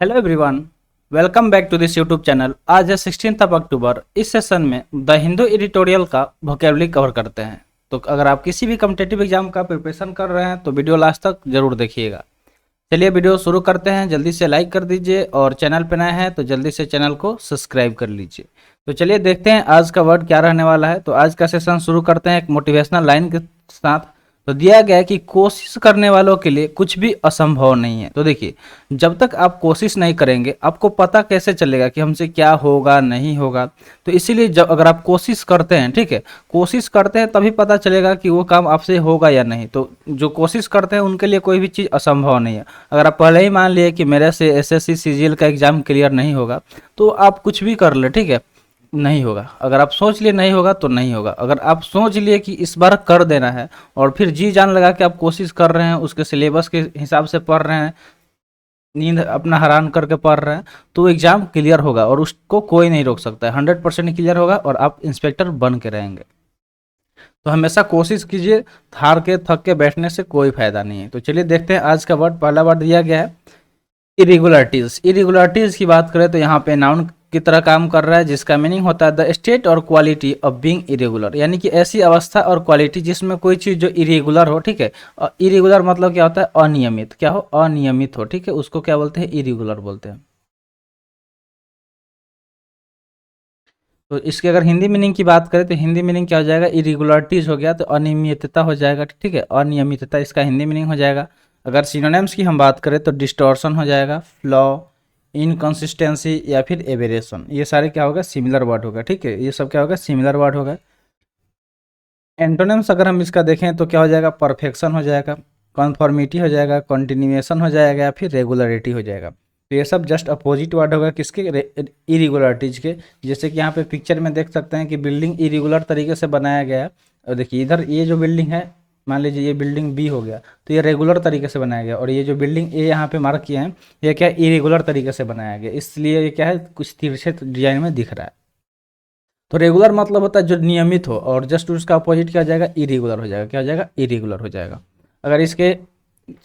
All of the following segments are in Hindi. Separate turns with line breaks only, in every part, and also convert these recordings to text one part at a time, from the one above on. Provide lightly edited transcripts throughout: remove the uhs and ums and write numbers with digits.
Hello everyone, welcome back to this YouTube channel. आज है 16 अक्टूबर। इस सेशन में द हिंदू एडिटोरियल का वोकेबलरी कवर करते हैं। तो अगर आप किसी भी कम्पिटेटिव एग्जाम का प्रिपरेशन कर रहे हैं तो वीडियो लास्ट तक जरूर देखिएगा। चलिए वीडियो शुरू करते हैं। जल्दी से लाइक कर दीजिए और चैनल पर नए हैं तो जल्दी से चैनल को सब्सक्राइब कर लीजिए। तो चलिए देखते हैं आज का वर्ड क्या रहने वाला है। तो आज का सेशन शुरू करते हैं एक मोटिवेशनल लाइन के साथ। तो दिया गया है कि कोशिश करने वालों के लिए कुछ भी असंभव नहीं है। तो देखिए, जब तक आप कोशिश नहीं करेंगे आपको पता कैसे चलेगा कि हमसे क्या होगा नहीं होगा। तो इसीलिए जब अगर आप कोशिश करते हैं, ठीक है, कोशिश करते हैं तभी पता चलेगा कि वो काम आपसे होगा या नहीं। तो जो कोशिश करते हैं उनके लिए कोई भी चीज़ असंभव नहीं है। अगर आप पहले ही मान लिए कि मेरे से एसएससी सीजीएल का एग्जाम क्लियर नहीं होगा तो आप कुछ भी कर ले, ठीक है, नहीं होगा। अगर आप सोच लिए नहीं होगा तो नहीं होगा। अगर आप सोच लिए कि इस बार कर देना है और फिर जी जान लगा कि आप कोशिश कर रहे हैं, उसके सिलेबस के हिसाब से पढ़ रहे हैं, नींद अपना हराम करके पढ़ रहे हैं, तो एग्जाम क्लियर होगा और उसको कोई नहीं रोक सकता है। 100% क्लियर होगा और आप इंस्पेक्टर बन के रहेंगे। तो हमेशा कोशिश कीजिए, हार के थक के बैठने से कोई फायदा नहीं है। तो चलिए देखते हैं आज का वर्ड। पहला वर्ड दिया गया है इरेगुलरिटीज। इरेगुलरिटीज की बात करें तो यहाँ पे नाउन की तरह काम कर रहा है, जिसका मीनिंग होता है द स्टेट और क्वालिटी ऑफ बीइंग इरेगुलर, यानी कि ऐसी अवस्था और क्वालिटी जिसमें कोई चीज़ जो इरेगुलर हो, ठीक है। और इरेगुलर मतलब क्या होता है? अनियमित। क्या हो? अनियमित हो, ठीक है, उसको क्या बोलते हैं? इरेगुलर बोलते हैं। तो इसके अगर हिंदी मीनिंग की बात करें तो हिंदी मीनिंग क्या हो जाएगा? इरेगुलरिटीज हो गया तो अनियमितता हो जाएगा, ठीक है, अनियमितता इसका हिंदी मीनिंग हो जाएगा। अगर सिनोनिम्स की हम बात करें तो डिस्टॉर्शन हो जाएगा, फ्लॉ, इनकंसिस्टेंसी या फिर एबेरेशन। ये सारे क्या होगा? सिमिलर वर्ड होगा, ठीक है, ये सब क्या होगा? सिमिलर वर्ड होगा। एंटोनिम्स अगर हम इसका देखें तो क्या हो जाएगा? परफेक्शन हो जाएगा, कॉन्फॉर्मिटी हो जाएगा, कंटिन्यूएशन हो जाएगा या फिर रेगुलरिटी हो जाएगा। तो ये सब जस्ट अपोजिट वर्ड होगा किसके? इरेगुलरिटीज के। जैसे कि यहाँ पे पिक्चर में देख सकते हैं कि बिल्डिंग इरेगुलर तरीके से बनाया गया है। और देखिए इधर ये जो बिल्डिंग है, मान लीजिए ये बिल्डिंग बी हो गया तो ये रेगुलर तरीके से बनाया गया, और ये जो बिल्डिंग ए यहाँ पे मार्क किए हैं ये क्या? इरेगुलर तरीके से बनाया गया, इसलिए ये क्या है? कुछ तिरछे डिजाइन में दिख रहा है। तो रेगुलर मतलब होता है जो नियमित हो, और जस्ट उसका अपोजिट क्या हो जाएगा? इरेगुलर हो जाएगा। क्या हो जाएगा? इरेगुलर हो जाएगा। अगर इसके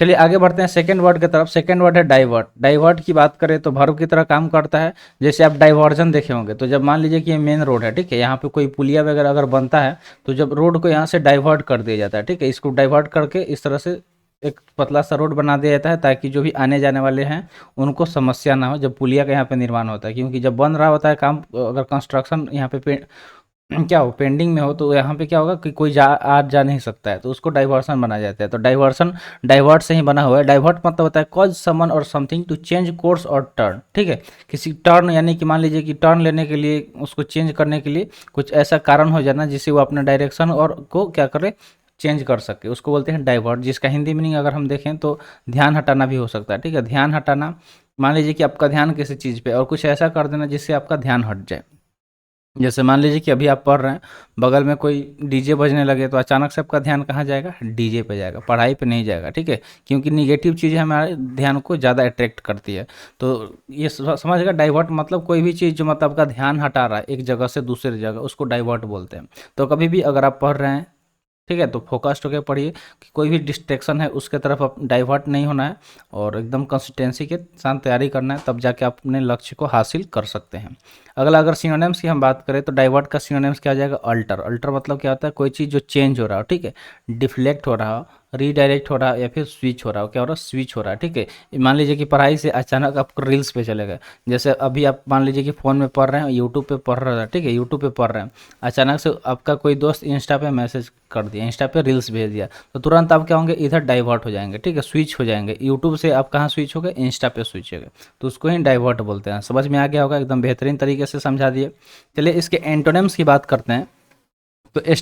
चलिए आगे बढ़ते हैं सेकंड वर्ड की तरफ। सेकंड वर्ड है डाइवर्ट। डाइवर्ट की बात करें तो वर्ब की तरह काम करता है। जैसे आप डाइवर्जन देखे होंगे तो जब मान लीजिए कि ये मेन रोड है, ठीक है, यहाँ पे कोई पुलिया वगैरह अगर बनता है तो जब रोड को यहाँ से डाइवर्ट कर दिया जाता है, ठीक है, इसको डाइवर्ट करके इस तरह से एक पतला सा रोड बना दिया जाता है ताकि जो भी आने जाने वाले हैं उनको समस्या ना हो जब पुलिया का यहाँ पे निर्माण होता है। क्योंकि जब बन रहा होता है काम, अगर कंस्ट्रक्शन यहाँ पे क्या हो, पेंडिंग में हो, तो यहाँ पे क्या होगा कि कोई जा नहीं सकता है, तो उसको डाइवर्सन बनाया जाता है। तो डाइवर्सन डाइवर्ट से ही बना हुआ है। डाइवर्ट मतलब होता है कॉज समन और समथिंग टू चेंज कोर्स और टर्न, ठीक है, किसी टर्न, यानी कि मान लीजिए कि टर्न लेने के लिए, उसको चेंज करने के लिए कुछ ऐसा कारण हो जाना जिससे वो अपना डायरेक्शन और को क्या करे? चेंज कर सके, उसको बोलते हैं डाइवर्ट। जिसका हिंदी मीनिंग अगर हम देखें तो ध्यान हटाना भी हो सकता है, ठीक है, ध्यान हटाना। मान लीजिए कि आपका ध्यान किसी चीज़ पे और कुछ ऐसा कर देना जिससे आपका ध्यान हट जाए। जैसे मान लीजिए कि अभी आप पढ़ रहे हैं, बगल में कोई डीजे बजने लगे तो अचानक से आपका ध्यान कहाँ जाएगा? डीजे पे जाएगा, पढ़ाई पे नहीं जाएगा, ठीक है, क्योंकि निगेटिव चीज़ें हमारे ध्यान को ज़्यादा अट्रैक्ट करती है। तो ये समझिएगा, डाइवर्ट मतलब कोई भी चीज़ जो मतलब आपका ध्यान हटा रहा है एक जगह से दूसरी जगह, उसको डाइवर्ट बोलते हैं। तो कभी भी अगर आप पढ़ रहे हैं, ठीक है, तो फोकस्ड होकर पढ़िए कि कोई भी डिस्ट्रैक्शन है उसके तरफ आप डाइवर्ट नहीं होना है, और एकदम कंसिस्टेंसी के साथ तैयारी करना है, तब जाके आप अपने लक्ष्य को हासिल कर सकते हैं। अगला अगर सिनोनिम्स की हम बात करें तो डाइवर्ट का सिनोनिम्स क्या आ जाएगा? अल्टर। अल्टर मतलब क्या होता है? कोई चीज़ जो चेंज हो रहा हो, ठीक है, डिफ्लेक्ट हो रहा हो, रीडायरेक्ट हो रहा है या फिर स्विच हो रहा हो। क्या हो रहा है? स्विच हो रहा है, ठीक है। मान लीजिए कि पढ़ाई से अचानक आप रील्स पे चले गए। जैसे अभी आप मान लीजिए कि फ़ोन में पढ़ रहे हैं, यूट्यूब पे पढ़ रहे हैं, ठीक है, यूट्यूब पे पढ़ रहे हैं, अचानक से आपका कोई दोस्त इंस्टा पे मैसेज कर दिया, इंस्टा पे रील्स भेज दिया, तो तुरंत आप क्या होंगे? इधर डाइवर्ट हो जाएंगे, ठीक है, स्विच हो जाएंगे। यूट्यूब से आप कहाँ स्विच हो गए? इंस्टा पे स्विच हो गए, तो उसको ही डाइवर्ट बोलते हैं। समझ में आ गया होगा, एकदम बेहतरीन तरीके से समझा दिए। चलिए इसके एंटोनिम्स की बात करते हैं। तो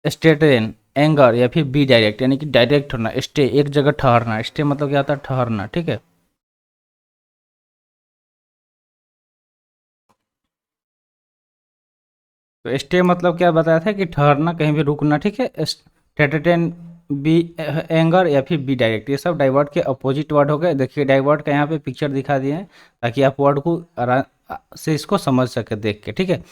स्टेटेन, एंगर या फिर बी डायरेक्ट, यानी कि डायरेक्ट होना, स्टे एक जगह ठहरना। स्टे मतलब क्या होता है? ठहरना, ठीक है। तो स्टे मतलब क्या बताया था कि ठहरना, कहीं भी रुकना, ठीक है। स्टेटेन, बी एंगर या फिर बी डायरेक्ट, ये सब डाइवर्ट के अपोजिट वर्ड हो गए। देखिए डाइवर्ट का यहाँ पे पिक्चर दिखा दिए हैं ताकि आप वर्ड को से इसको समझ सके देख के, ठीक है।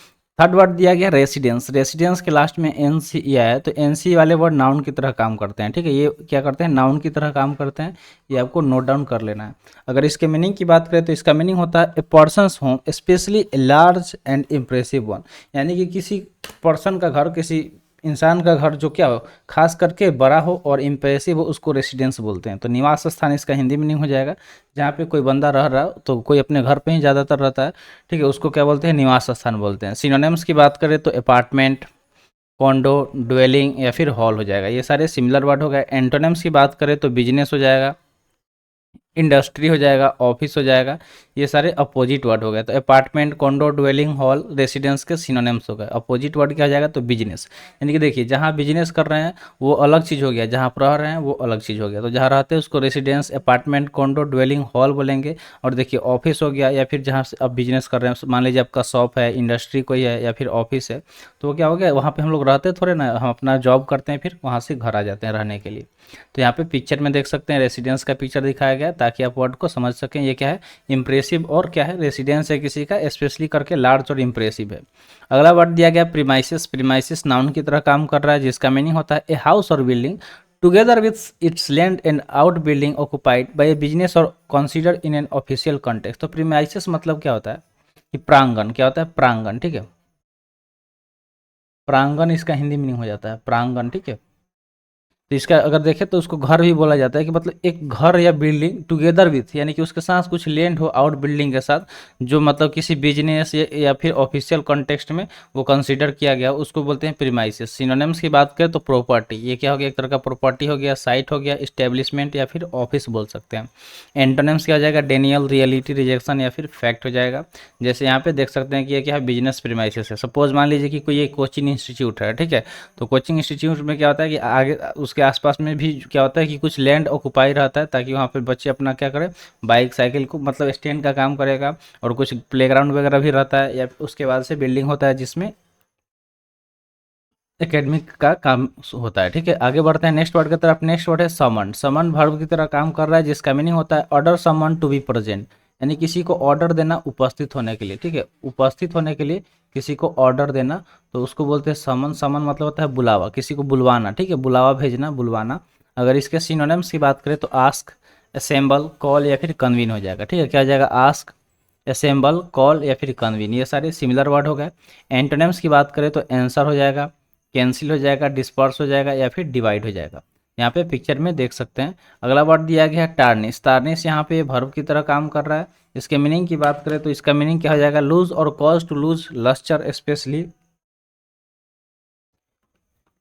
थर्ड वर्ड दिया गया रेसिडेंस। रेसिडेंस के लास्ट में एन सी ई आया है, तो एन सी वाले वर्ड नाउन की तरह काम करते हैं, ठीक है। ये क्या करते हैं, नाउन की तरह काम करते हैं, ये आपको नोट डाउन कर लेना है। अगर इसके मीनिंग की बात करें तो इसका मीनिंग होता है a person's home especially a large and impressive one, यानी कि किसी पर्सन का घर, किसी इंसान का घर जो क्या हो, खास करके बड़ा हो और इम्प्रेसिव हो, उसको रेसिडेंस बोलते हैं। तो निवास स्थान इसका हिंदी मीनिंग हो जाएगा, जहाँ पे कोई बंदा रह रहा हो, तो कोई अपने घर पे ही ज़्यादातर रहता है, ठीक है, उसको क्या बोलते हैं, निवास स्थान बोलते हैं। सिनोनिम्स की बात करें तो अपार्टमेंट, कॉन्डो, ड्वेलिंग या फिर हॉल हो जाएगा, ये सारे सिमिलर वर्ड हो गए। एंटोनिम्स की बात करें तो बिजनेस हो जाएगा, इंडस्ट्री हो जाएगा, ऑफिस हो जाएगा, ये सारे अपोजिट वर्ड हो गए। तो apartment, condor, dwelling, hall, residence के सिनोनिम्स हो गए। अपोजिट वर्ड क्या हो जाएगा, तो बिजनेस, यानी कि देखिए जहाँ बिजनेस कर रहे हैं वो अलग चीज़ हो गया, जहाँ पर रह रहे हैं वो अलग चीज़ हो गया। तो जहाँ रहते हैं उसको residence, apartment, condor, dwelling, hall बोलेंगे। और देखिए ऑफिस हो गया, या फिर जहाँ से आप बिजनेस कर रहे हैं, मान लीजिए आपका शॉप है, इंडस्ट्री कोई है, या फिर ऑफिस है, तो वो क्या हो गया, वहाँ पर हम लोग रहते थोड़े ना, हम अपना जॉब करते हैं, फिर वहाँ से घर आ जाते हैं रहने के लिए। तो यहाँ पे पिक्चर में देख सकते हैं रेसिडेंस का पिक्चर दिखाया गया, ताकि आप वर्ड को समझ सकें। ये क्या है, इम्प्रेसिव, और क्या है, रेसिडेंस है किसी का, स्पेशली करके लार्ज और इम्प्रेसिव है। अगला वर्ड दिया गया प्रीमाइसिस। प्रीमाइसिस नाउन की तरह काम कर रहा है, जिसका मीनिंग होता है a house or building together with its land and outbuilding occupied by a business or consider in an official context. तो प्रीमाइसिस मतलब क्या होता है कि प्रांगण, क्या होता है, प्रांगण, ठीक है। प्रांगण इसका हिंदी मीनिंग हो जाता है, प्रांगण, ठीक है। तो इसका अगर देखें तो उसको घर भी बोला जाता है, कि मतलब एक घर या बिल्डिंग टुगेदर विथ, यानी कि उसके साथ कुछ लैंड हो आउट बिल्डिंग के साथ, जो मतलब किसी बिजनेस या फिर ऑफिशियल कॉन्टेक्स्ट में वो कंसीडर किया गया, उसको बोलते हैं प्रीमाइसेस। सिनोनिम्स की बात करें तो प्रॉपर्टी, ये क्या हो गया, एक तरह का प्रॉपर्टी हो गया, साइट हो गया, इस्टेब्लिशमेंट या फिर ऑफिस बोल सकते हैं। एंटोनिम्स क्या हो जाएगा, डेनियल, रियलिटी, रिजेक्शन या फिर फैक्ट हो जाएगा। जैसे यहाँ पे देख सकते हैं कि ये क्या है, बिजनेस प्रीमाइसेस है। सपोज मान लीजिए कि कोई एक कोचिंग इंस्टीट्यूट है, ठीक है, तो कोचिंग इंस्टीट्यूट में क्या होता है कि आगे उसके आसपास में भी क्या होता है कि कुछ लैंड ऑक्युपाई रहता है, ताकि वहाँ पे बच्चे अपना क्या करें, बाइक साइकिल को मतलब स्टैंड का काम करेगा, और कुछ प्लेग्राउंड वगैरह भी रहता है, या उसके बाद से बिल्डिंग होता है जिसमें एकेडमिक का काम होता है, ठीक है। आगे बढ़ते हैं नेक्स्ट वर्ड की तरफ। नेक्स्ट वर्ड है समन। समन वर्ब की तरह काम कर रहा है, जिसका मीनिंग होता है order summon to be present, यानी किसी को ऑर्डर देना उपस्थित होने के लिए, ठीक है, उपस्थित होने के लिए किसी को ऑर्डर देना, तो उसको बोलते हैं समन। समन मतलब होता है बुलावा, किसी को बुलवाना, ठीक है, बुलावा भेजना, बुलवाना। अगर इसके सिनोनिम्स की बात करें तो आस्क, असेंबल, कॉल या फिर कन्वीन हो जाएगा, ठीक है। क्या हो जाएगा, आस्क, असेंबल, कॉल या फिर कन्वीन, ये सारे सिमिलर वर्ड हो गए। एंटोनिम्स की बात करें तो आंसर हो जाएगा, कैंसिल हो जाएगा, डिस्पर्स हो जाएगा या फिर डिवाइड हो जाएगा। यहाँ पे पिक्चर में देख सकते हैं। अगला वर्ड दिया गया है टार्निश। टार्निश यहाँ पे वर्ब की तरह काम कर रहा है। इसके मीनिंग की बात करें तो इसका मीनिंग क्या हो जाएगा, लूज और cause to lose lustre especially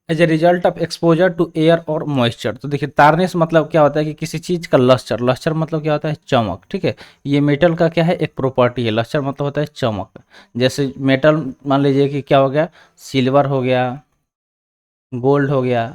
as a result of exposure to air और मॉइस्चर। तो देखिए टार्निश मतलब क्या होता है कि किसी चीज़ का लस्टर, लस्टर मतलब क्या होता है, चमक, ठीक है। ये मेटल का क्या है, एक प्रॉपर्टी है। लस्टर मतलब होता है चमक। जैसे मेटल मान लीजिए कि क्या हो गया, सिल्वर हो गया, गोल्ड हो गया,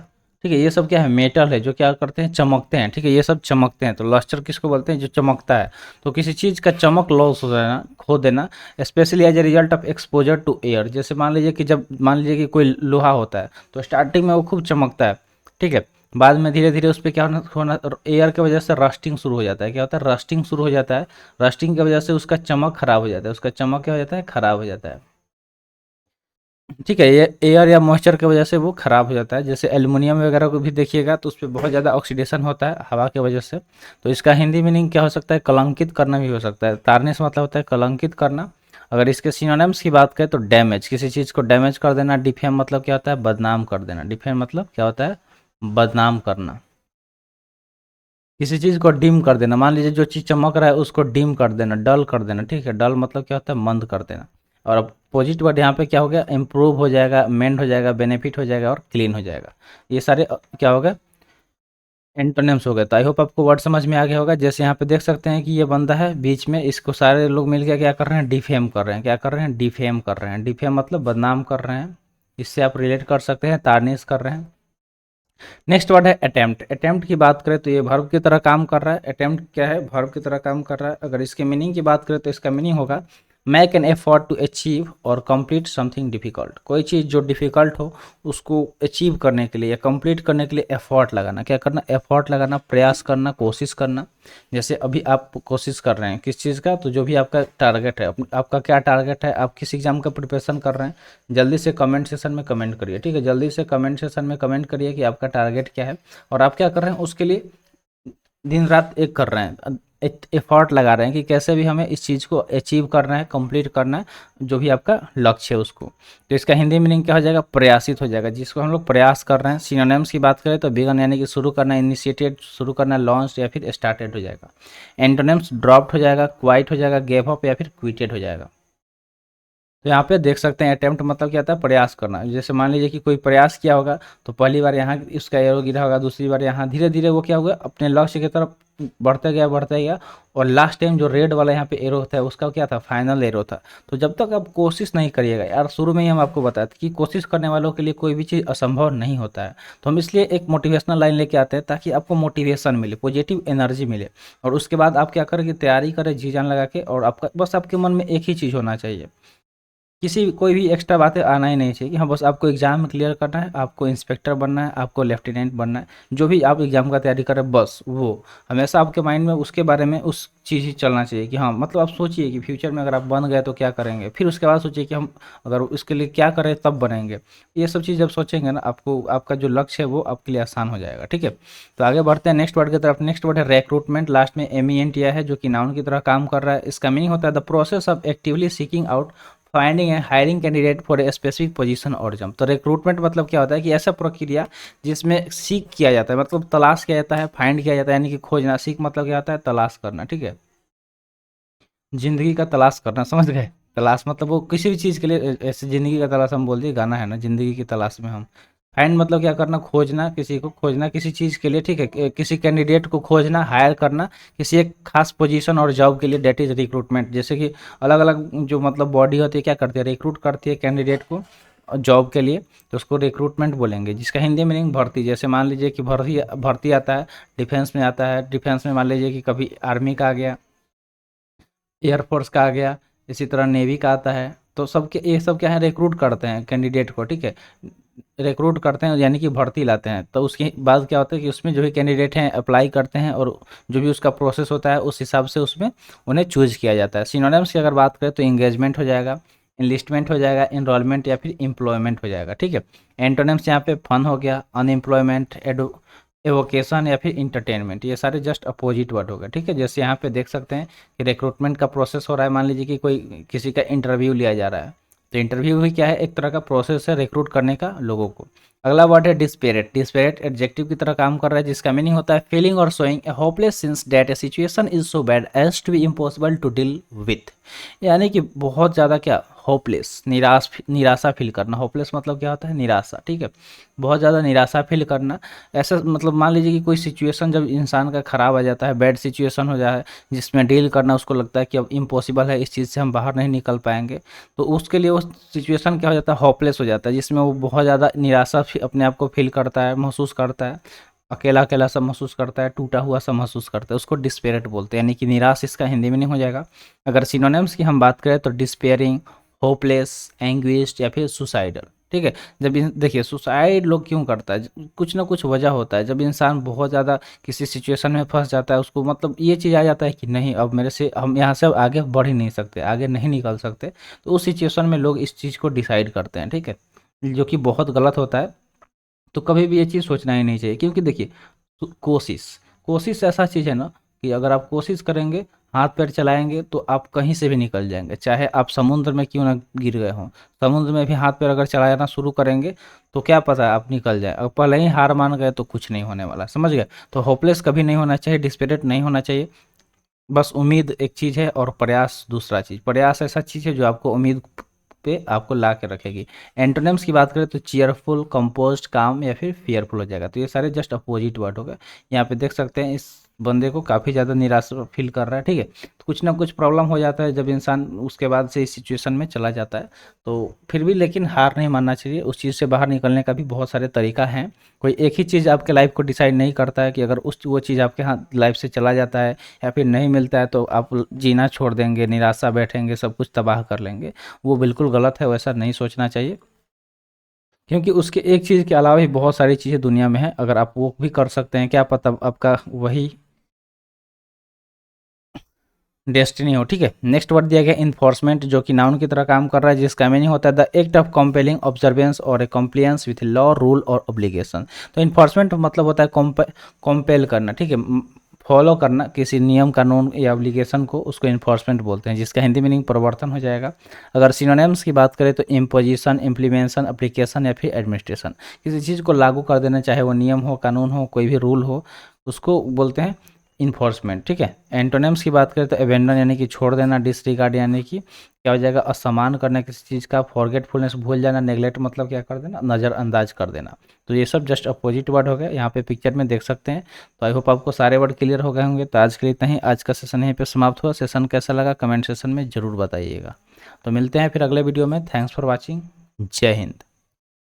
ठीक है, ये सब क्या है, मेटल है, जो क्या करते हैं, चमकते हैं, ठीक है, ये सब चमकते हैं। तो लस्टर किसको बोलते हैं, जो चमकता है। तो किसी चीज़ का चमक लॉस हो जाना, खो देना, especially as a result of exposure to air. जैसे मान लीजिए कि जब मान लीजिए कि कोई लोहा होता है, तो स्टार्टिंग में वो खूब चमकता है, ठीक है, बाद में धीरे धीरे उस पर क्या होना, एयर की वजह से रस्टिंग शुरू हो जाता है। क्या होता है, रस्टिंग शुरू हो जाता है। रस्टिंग की वजह से उसका चमक खराब हो जाता है, उसका चमक क्या हो जाता है, खराब हो जाता है, ठीक है। ये एयर या मॉइस्चर की वजह से वो खराब हो जाता है। जैसे एल्युमिनियम वगैरह को भी देखिएगा तो उस पर बहुत ज़्यादा ऑक्सीडेशन होता है हवा की वजह से। तो इसका हिंदी मीनिंग क्या हो सकता है, कलंकित करना भी हो सकता है। तारनिश मतलब होता है कलंकित करना। अगर इसके सिनोनिम्स की बात करें तो डैमेज, किसी चीज़ को डैमेज कर देना। डिफेम मतलब क्या होता है, बदनाम कर देना। डिफेम मतलब क्या होता है, बदनाम करना। किसी चीज़ को डिम कर देना, मान लीजिए जो चीज़ चमक रहा है उसको डिम कर देना, डल कर देना, ठीक है। डल मतलब क्या होता है, मंद कर देना। और अपोजिट वर्ड यहाँ पे क्या हो गया, इम्प्रूव हो जाएगा, मेंड हो जाएगा, बेनिफिट हो जाएगा और क्लीन हो जाएगा। ये सारे क्या हो गए, एंटोनिम्स हो गए। तो आई होप आपको वर्ड समझ में आ गया होगा। जैसे यहाँ पे देख सकते हैं कि ये बंदा है बीच में, इसको सारे लोग मिलकर क्या कर रहे हैं, डिफेम कर रहे हैं। क्या कर रहे हैं, डिफेम कर रहे हैं। डिफेम मतलब बदनाम कर रहे हैं। इससे आप रिलेट कर सकते हैं, तारनिश कर रहे हैं। नेक्स्ट वर्ड है अटेम्प्ट। अटेम्प्ट की बात करें तो ये वर्ब की तरह काम कर रहा है। अटेम्प्ट क्या है, वर्ब की तरह काम कर रहा है। अगर इसके मीनिंग की बात करें तो इसका मीनिंग होगा make an effort to achieve और कंप्लीट समथिंग डिफ़िकल्ट, कोई चीज़ जो डिफ़िकल्ट हो उसको अचीव करने के लिए या कंप्लीट करने के लिए एफर्ट लगाना, क्या करना, एफर्ट लगाना, प्रयास करना, कोशिश करना। जैसे अभी आप कोशिश कर रहे हैं किस चीज़ का, तो जो भी आपका टारगेट है, आपका क्या टारगेट है, आप किस एग्ज़ाम का प्रिपरेशन कर रहे हैं, जल्दी से कमेंट सेशन में कमेंट करिए, ठीक है, जल्दी से कमेंट सेशन में कमेंट करिए कि आपका टारगेट क्या है और आप क्या कर रहे हैं उसके लिए दिन रात एक कर रहे हैं, एफर्ट लगा रहे हैं कि कैसे भी हमें इस चीज़ को अचीव करना है, कंप्लीट करना है, जो भी आपका लक्ष्य है उसको। तो इसका हिंदी मीनिंग क्या हो जाएगा, प्रयासित हो जाएगा, जिसको हम लोग प्रयास कर रहे हैं। सिनोनिम्स की बात करें तो बिगन यानी कि शुरू करना, इनिशिएटेड शुरू करना, लॉन्च या फिर स्टार्टेड हो जाएगा। एंटोनिम्स ड्रॉप्ड हो जाएगा, क्वाइट हो जाएगा, गेव अप या फिर क्विटेड हो जाएगा। तो यहाँ पे देख सकते हैं अटेम्प्ट मतलब क्या होता है, प्रयास करना। जैसे मान लीजिए कि कोई प्रयास किया होगा तो पहली बार यहाँ उसका एरो गिरा होगा, दूसरी बार यहाँ, धीरे धीरे वो क्या होगा अपने लक्ष्य की तरफ बढ़ते गया और लास्ट टाइम जो रेड वाला यहाँ पे एरो होता है उसका क्या था, फाइनल एरो था। तो जब तक आप कोशिश नहीं करिएगा यार, शुरू में ही हम आपको बताते हैं कि कोशिश करने वालों के लिए कोई भी चीज़ असंभव नहीं होता है। तो हम इसलिए एक मोटिवेशनल लाइन लेके आते हैं ताकि आपको मोटिवेशन मिले, पॉजिटिव एनर्जी मिले और उसके बाद आप क्या करें कि तैयारी करें जी जान लगा के, और आपका बस आपके मन में एक ही चीज़ होना चाहिए, किसी कोई भी एक्स्ट्रा बातें आना ही नहीं चाहिए कि हाँ बस आपको एग्ज़ाम में क्लियर करना है, आपको इंस्पेक्टर बनना है, आपको लेफ्टिनेंट बनना है, जो भी आप एग्ज़ाम का तैयारी करें बस वो हमेशा आपके माइंड में उसके बारे में उस चीज़ ही चलना चाहिए कि हाँ मतलब आप सोचिए कि फ्यूचर में अगर आप बन गए तो क्या करेंगे, फिर उसके बाद सोचिए कि हम अगर उसके लिए क्या करें तब बनेंगे। ये सब चीज़ जब सोचेंगे ना, आपको आपका जो लक्ष्य है वो आपके लिए आसान हो जाएगा, ठीक है। तो आगे बढ़ते हैं नेक्स्ट वर्ड की तरफ। नेक्स्ट वर्ड है रिक्रूटमेंट, लास्ट में MENT है जो कि नाउन की तरह काम कर रहा है। इसका मीनिंग होता है the process of actively seeking out, finding and hiring candidate for a specific position और जॉब। तो रिक्रूटमेंट मतलब क्या होता है कि ऐसा प्रक्रिया जिसमें सीख किया जाता है, मतलब तलाश किया जाता है, फाइंड किया जाता है यानी कि खोजना, सीख मतलब क्या होता है, तलाश करना, ठीक है, जिंदगी का तलाश करना, समझ गए। तलाश मतलब वो किसी भी चीज़ के लिए, ऐसे जिंदगी का तलाश हम बोल दिए, गाना है ना, जिंदगी की तलाश में हम। फाइंड मतलब क्या करना, खोजना, किसी को खोजना किसी चीज़ के लिए, ठीक है, किसी कैंडिडेट को खोजना, हायर करना किसी एक खास पोजीशन और जॉब के लिए, डेट इज रिक्रूटमेंट। जैसे कि अलग अलग जो मतलब बॉडी होती है क्या करती है, रिक्रूट करती है कैंडिडेट को जॉब के लिए, तो उसको रिक्रूटमेंट बोलेंगे, जिसका हिंदी मीनिंग भर्ती। जैसे मान लीजिए कि भर्ती भर्ती आता है, डिफेंस में आता है, डिफेंस में मान लीजिए कि कभी आर्मी का आ गया, एयरफोर्स का आ गया, इसी तरह नेवी का आता है। तो सबके ये सब क्या है, रिक्रूट करते हैं कैंडिडेट को, ठीक है, रिक्रूट करते हैं यानी कि भर्ती लाते हैं। तो उसके बाद क्या होता है कि उसमें जो भी कैंडिडेट हैं अप्लाई करते हैं और जो भी उसका प्रोसेस होता है उस हिसाब से उसमें उन्हें चूज़ किया जाता है। सिनोनिम्स की अगर बात करें तो इंगेजमेंट हो जाएगा, इनलिस्टमेंट हो जाएगा, इनरोलमेंट या फिर एम्प्लॉयमेंट हो जाएगा, ठीक है। एंटोनिम्स यहाँ पे फन हो गया, अनएम्प्लॉयमेंट, एवोकेशन या फिर इंटरटेनमेंट, ये सारे जस्ट अपोजिट वर्ड हो गए, ठीक है। जैसे यहाँ पे देख सकते हैं कि रिक्रूटमेंट का प्रोसेस हो रहा है, मान लीजिए कि कोई किसी का इंटरव्यू लिया जा रहा है, तो इंटरव्यू भी क्या है, एक तरह का प्रोसेस है रिक्रूट करने का लोगों को। अगला वर्ड है डिस्पेरेट। डिस्पेरेट एडजेक्टिव की तरह काम कर रहा है, जिसका मीनिंग होता है फीलिंग और showing a hopeless sense that a situation is so bad as to be impossible to deal with, यानी कि बहुत ज़्यादा क्या, होपलेस, निराशा फील करना। होपलेस मतलब क्या होता है, निराशा, ठीक है, बहुत ज़्यादा निराशा फील करना। ऐसा मतलब मान लीजिए कि कोई सिचुएशन जब इंसान का ख़राब आ जाता है, बैड सिचुएशन हो जाए जिसमें डील करना उसको लगता है कि अब इम्पॉसिबल है, इस चीज़ से हम बाहर नहीं निकल पाएंगे, तो उसके लिए वो सिचुएशन क्या हो जाता है, होपलेस हो जाता है, जिसमें वो बहुत ज़्यादा निराशा अपने आप को फील करता है, महसूस करता है, अकेला अकेला सा महसूस करता है, टूटा हुआ सा महसूस करता है, उसको डिस्पेरेट बोलते हैं, यानी कि निराश इसका हिंदी में नहीं हो जाएगा। अगर सिनोनिम्स की हम बात करें तो डिस्पेयरिंग, होपलेस, एंग्विश्ड या फिर सुसाइडल, ठीक है। देखिए सुसाइड लोग क्यों करता है, कुछ ना कुछ वजह होता है। जब इंसान बहुत ज़्यादा किसी सिचुएशन में फंस जाता है, उसको मतलब ये चीज़ आ जाता है कि नहीं अब मेरे से, हम यहाँ से अब आगे बढ़ ही नहीं सकते, आगे नहीं निकल सकते, तो उस सिचुएशन में लोग इस चीज़ को डिसाइड करते हैं, ठीक है, जो कि बहुत गलत होता है। तो कभी भी ये चीज़ सोचना ही नहीं चाहिए, क्योंकि देखिए कोशिश, कोशिश ऐसा चीज़ है ना कि अगर आप कोशिश करेंगे, हाथ पैर चलाएंगे तो आप कहीं से भी निकल जाएंगे, चाहे आप समुद्र में क्यों ना गिर गए हों, समुद्र में भी हाथ पैर अगर चलाना शुरू करेंगे तो क्या पता आप निकल जाए। अगर पहले ही हार मान गए तो कुछ नहीं होने वाला, समझ गए। तो होपलेस कभी नहीं होना चाहिए, डिस्परेट नहीं होना चाहिए। बस उम्मीद एक चीज़ है और प्रयास दूसरा चीज़। प्रयास ऐसा चीज़ है जो आपको उम्मीद पे आपको ला के रखेगी। एंटोनिम्स की बात करें तो चीयरफुल, कंपोज्ड, काम या फिर फियरफुल हो जाएगा। तो ये सारे जस्ट अपोजिट वर्ड हो गए। यहाँ पे देख सकते हैं इस बंदे को काफ़ी ज़्यादा निराशा फील कर रहा है, ठीक है। तो कुछ ना कुछ प्रॉब्लम हो जाता है जब इंसान उसके बाद से इस सिचुएशन में चला जाता है। तो फिर भी लेकिन हार नहीं मानना चाहिए, उस चीज़ से बाहर निकलने का भी बहुत सारे तरीका हैं। कोई एक ही चीज़ आपके लाइफ को डिसाइड नहीं करता है कि अगर उस वो चीज़ आपके हाथ लाइफ से चला जाता है या फिर नहीं मिलता है तो आप जीना छोड़ देंगे, निराशा बैठेंगे, सब कुछ तबाह कर लेंगे। वो बिल्कुल गलत है, वैसा नहीं सोचना चाहिए, क्योंकि उसके एक चीज़ के अलावा भी बहुत सारी चीज़ें दुनिया में हैं। अगर आप वो भी कर सकते हैं, क्या पता आपका वही डेस्टिनी हो, ठीक है। नेक्स्ट वर्ड दिया गया इन्फोर्समेंट, जो कि नाउन की तरह काम कर रहा है, जिसका मीनिंग होता है the act of compelling observance और ए कॉम्प्लियंस विथ लॉ, रूल और ऑब्लिगेशन। तो इन्फोर्समेंट मतलब होता है कॉम्पेल करना, ठीक है, फॉलो करना किसी नियम कानून या ऑब्लिगेशन को, उसको इन्फोर्समेंट बोलते हैं, जिसका हिंदी मीनिंग परिवर्तन हो जाएगा। अगर सिनोनिम्स की बात करें तो इम्पोजिशन, इम्प्लीमेंशन, एप्लीकेशन या फिर एडमिनिस्ट्रेशन। किसी चीज़ को लागू कर देना, चाहे वो नियम हो, कानून हो, कोई भी रूल हो, उसको बोलते हैं इन्फोर्समेंट, ठीक है। एंटोनिम्स की बात करें तो अबेंडन यानी कि छोड़ देना, डिसरिगार्ड यानी कि क्या हो जाएगा, असमान करना किसी चीज़ का, फॉरगेटफुलनेस भूल जाना, नेग्लेक्ट मतलब क्या कर देना, नज़रअंदाज कर देना। तो ये सब जस्ट अपोजिट वर्ड हो गए, यहाँ पे पिक्चर में देख सकते हैं। तो आई होप आपको सारे वर्ड क्लियर हो गए होंगे। तो आज के लिए इतना ही, आज का सेशन यहीं पे समाप्त हुआ। सेशन कैसा लगा कमेंट सेशन में ज़रूर बताइएगा। तो मिलते हैं फिर अगले वीडियो में। Thanks for watching. जय हिंद।